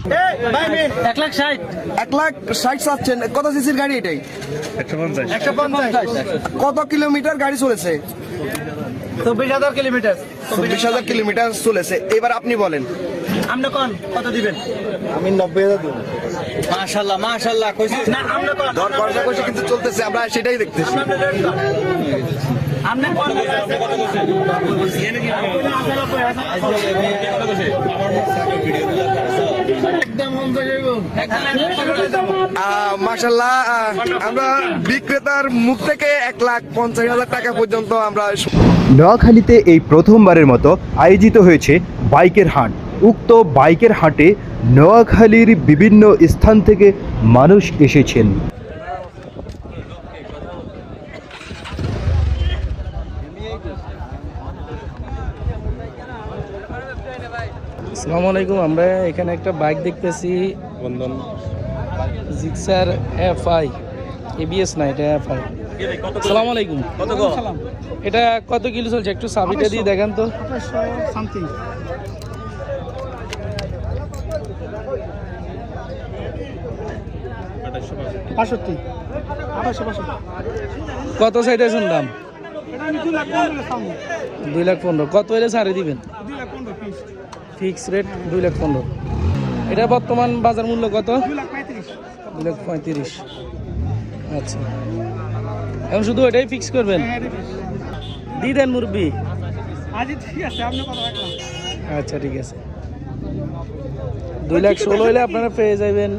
1,60,000 1,60,000 চাচ্ছেন। কত সিসির গাড়ি এটাই? 150 কত কিলোমিটার গাড়ি চলেছে? 24,000 কিলোমিটার। 24,000 কিলোমিটার চলেছে। এবার আপনি বলেন, আপনি কোন কত দিবেন? আমি 90,000 দেব। মাশাআল্লাহ মাশাআল্লাহ কইছি না আপনি কোন দর কষাকষি কিন্তু চলতেছে, আমরা সেটাই দেখতেছি। আপনি কোন মাশাআল্লাহ, আমরা বিক্রেতার মুখ থেকে 1,50,000 টাকা পর্যন্ত আমরা। নোয়াখালীতে এই প্রথমবারের মতো আয়োজিত হয়েছে বাইকের হাট। উক্ত বাইকের হাটে নোয়াখালীর বিভিন্ন স্থান থেকে মানুষ এসেছেন। আসসালামু আলাইকুম। আমরা এখানে একটা বাইক দেখতেছি, বন্ধন জিক্সার এফআই, এবিএস না, এটা এফআই। আসসালামু আলাইকুম। এটা কত কিলো চলছে? একটু চাবিটা দিয়ে দেখেন তো। কত চাইতেছেন দাম? 2,15,000। কত হলে ছাড়ে দিবেন? Fix rate 2,15,000। এটা বর্তমান বাজার মূল্য কত? 2,35,000। আচ্ছা, এখন শুধু এটাই ফিক্স করবেন? দিয়ে দেন মুরব্বি। আচ্ছা ঠিক আছে, 2,16,000 হলে আপনারা পেয়ে যাবেন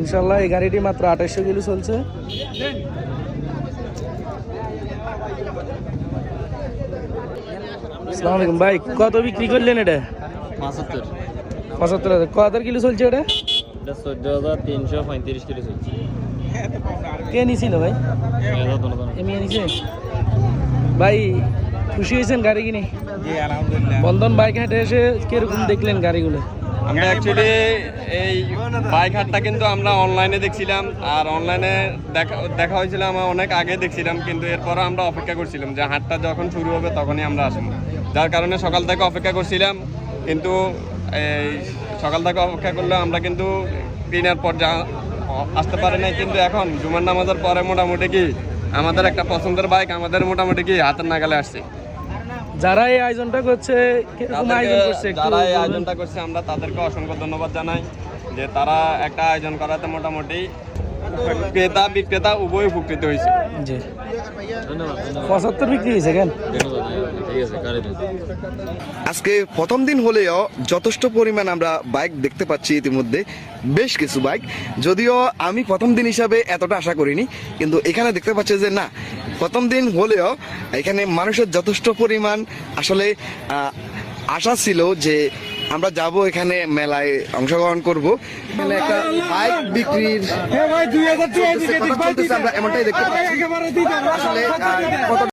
ইনশাল্লাহ। এই গাড়িটি মাত্র 2800 কিলো চলছে। আসসালামু আলাইকুম ভাই, কত বিক্রি করলেন এটা? 75,000। কত কিলো চলছে এটা? 14,335 কিলো চলছে। কে নিছিল ভাই? এমনি নিছে ভাই। খুশি হয়েছেন গাড়ি কিনে? বন্ধন বাইক হাটে এসে কিরকম দেখলেন গাড়িগুলো? আমরা অ্যাকচুয়ালি এই বাইক হাটটা কিন্তু আমরা অনলাইনে দেখছিলাম, আর অনলাইনে দেখা হয়েছিল আমরা অনেক আগে দেখছিলাম, কিন্তু এরপরও আমরা অপেক্ষা করছিলাম যে হাটটা যখন শুরু হবে তখনই আমরা আসবো। যার কারণে সকাল থেকে অপেক্ষা করছিলাম, কিন্তু এই সকাল থেকে অপেক্ষা করলে আমরা কিন্তু দিনের পর আসতে পারি নাই। কিন্তু এখন জুমার নামাজের পরে মোটামুটি কি আমাদের একটা পছন্দের বাইক আমাদের মোটামুটি কি হাতের নাগালে আসছে। যারা এই আয়োজনটা করছে, যারা এই আয়োজনটা করছে আমরা তাদেরকে অসংখ্য ধন্যবাদ জানাই, যে তারা একটা আয়োজন করাতে মোটামুটি ক্রেতা বিক্রেতা উভয় উপকৃত হয়েছে। জি, 75 বিক্রি হয়েছে কেন? আজকে প্রথম দিন হলেও যথেষ্ট পরিমাণ আমরা বাইক দেখতে পাচ্ছি ইতিমধ্যে, বেশ কিছু বাইক। যদিও আমি প্রথম দিন হিসাবে এতটা আশা করিনি, কিন্তু এখানে দেখতে পাচ্ছি যে না, প্রথম দিন হলেও এখানে মানুষের যথেষ্ট পরিমাণ আসলে আশা ছিল যে আমরা যাব, এখানে মেলায় অংশগ্রহণ করব। এখানে একটা বাইক বিক্রির আমরা এমনটাই দেখতে পাচ্ছি আসলে।